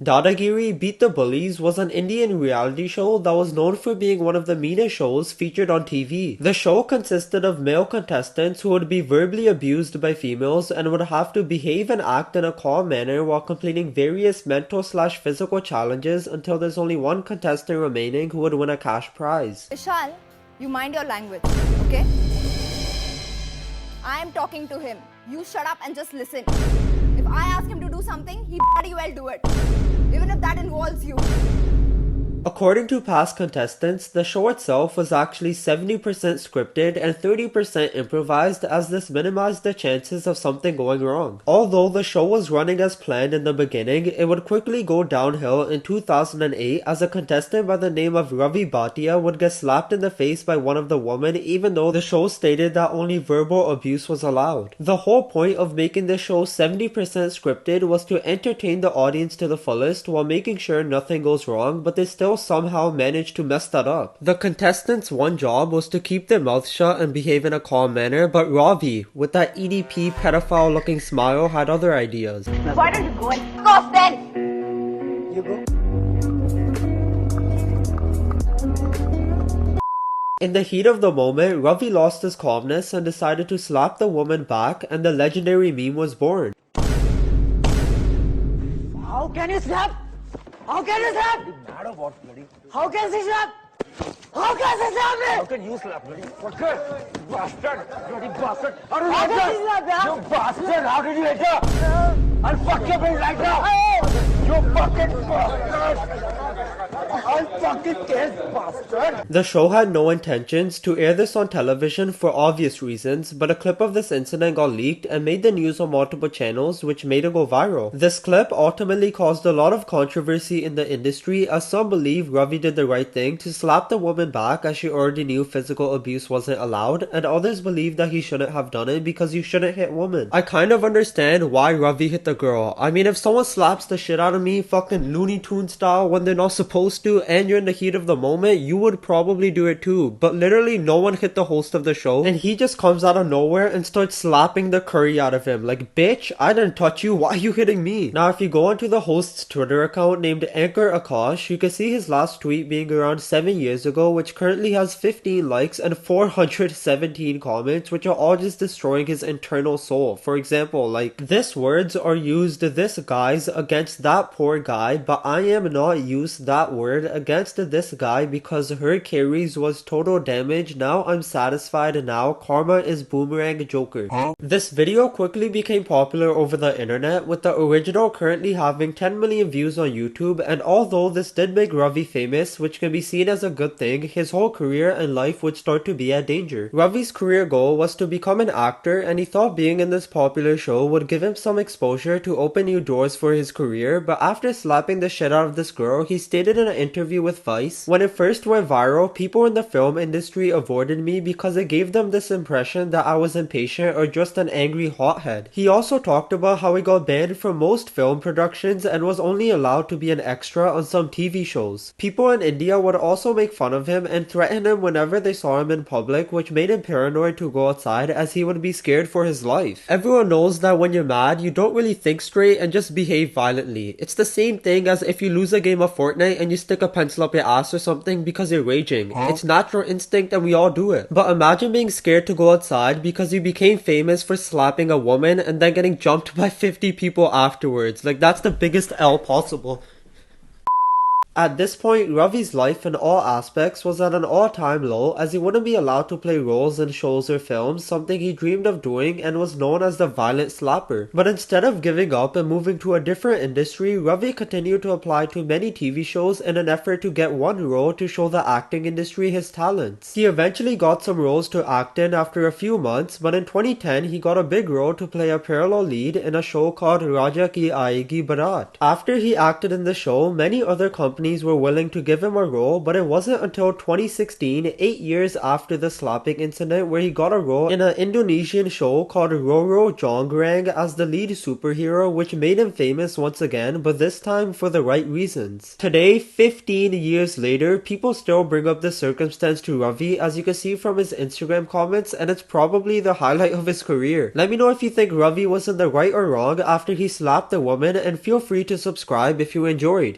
Dadagiri Beat the Bullies was an Indian reality show that was known for being one of the meanest shows featured on TV. The show consisted of male contestants who would be verbally abused by females and would have to behave and act in a calm manner while completing various mental/physical challenges until there's only one contestant remaining who would win a cash prize. Vishal, you mind your language, okay? I am talking to him. You shut up and just listen. If I ask him to do something, he bloody well do it. Even if that involves you. According to past contestants, the show itself was actually 70% scripted and 30% improvised, as this minimized the chances of something going wrong. Although the show was running as planned in the beginning, it would quickly go downhill in 2008 as a contestant by the name of Ravi Bhatia would get slapped in the face by one of the women, even though the show stated that only verbal abuse was allowed. The whole point of making the show 70% scripted was to entertain the audience to the fullest while making sure nothing goes wrong, but they still somehow managed to mess that up. The contestants' one job was to keep their mouths shut and behave in a calm manner, but Ravi, with that EDP pedophile looking smile, had other ideas. Why don't you go and f*** off then? You go. In the heat of the moment, Ravi lost his calmness and decided to slap the woman back, and the legendary meme was born. How can you slap? How can you slap? Mad or what, bloody? How can she slap? How can she slap me? How can you slap, bloody? Fucker! Bastard! Bloody bastard! How can she slap, yeah? You bastard! How did you enter? I'll fuck your brain right now! You fucking bastard! I'll fucking kill bastard! The show had no intentions to air this on television for obvious reasons, but a clip of this incident got leaked and made the news on multiple channels, which made it go viral. This clip ultimately caused a lot of controversy in the industry, as some believe Ravi did the right thing to slap the woman back as she already knew physical abuse wasn't allowed, and others believe that he shouldn't have done it because you shouldn't hit women. I kind of understand why Ravi hit the girl. I mean, if someone slaps the shit out of me fucking Looney Tunes style when they're not supposed to and you're in the heat of the moment, you would probably do it too. But literally no one hit the host of the show, and he just comes out of nowhere and starts slapping the curry out of him. Like, bitch, I didn't touch you, why are you hitting me? Now if you go onto the host's Twitter account named Anchor Akash, you can see his last tweet being around 7 years ago, which currently has 15 likes and 417 comments, which are all just destroying his internal soul. For example, like, this words are used this guys against that poor guy, but I am not used that word against this guy because her carries was total damage. Now I'm satisfied now. Karma is boomerang Joker. This video quickly became popular over the internet, with the original currently having 10 million views on YouTube, and although this did make Ravi famous, which can be seen as a good thing, his whole career and life would start to be at danger. Ravi's career goal was to become an actor, and he thought being in this popular show would give him some exposure to open new doors for his career, but after slapping the shit out of this girl, he stated in an interview with Vice, "When it first went viral, people in the film industry avoided me because it gave them this impression that I was impatient or just an angry hothead." He also talked about how he got banned from most film productions and was only allowed to be an extra on some TV shows. People in India would also make fun of him and threaten him whenever they saw him in public, which made him paranoid to go outside as he would be scared for his life. Everyone knows that when you're mad, you don't really think straight and just behave violently. It's the same thing as if you lose a game of Fortnite and you stick a pencil up your ass or something because you're raging. It's natural instinct and we all do it. But imagine being scared to go outside because you became famous for slapping a woman and then getting jumped by 50 people afterwards. Like, that's the biggest L possible. At this point, Ravi's life in all aspects was at an all-time low, as he wouldn't be allowed to play roles in shows or films, something he dreamed of doing and was known as the violent slapper. But instead of giving up and moving to a different industry, Ravi continued to apply to many TV shows in an effort to get one role to show the acting industry his talents. He eventually got some roles to act in after a few months, but in 2010 he got a big role to play a parallel lead in a show called Raja Ki Aayegi Barat. After he acted in the show, many other companies companies were willing to give him a role, but it wasn't until 2016, 8 years after the slapping incident, where he got a role in an Indonesian show called Roro Jonggrang as the lead superhero, which made him famous once again, but this time for the right reasons. Today, 15 years later, people still bring up this circumstance to Ravi, as you can see from his Instagram comments, and it's probably the highlight of his career. Let me know if you think Ravi was in the right or wrong after he slapped the woman, and feel free to subscribe if you enjoyed.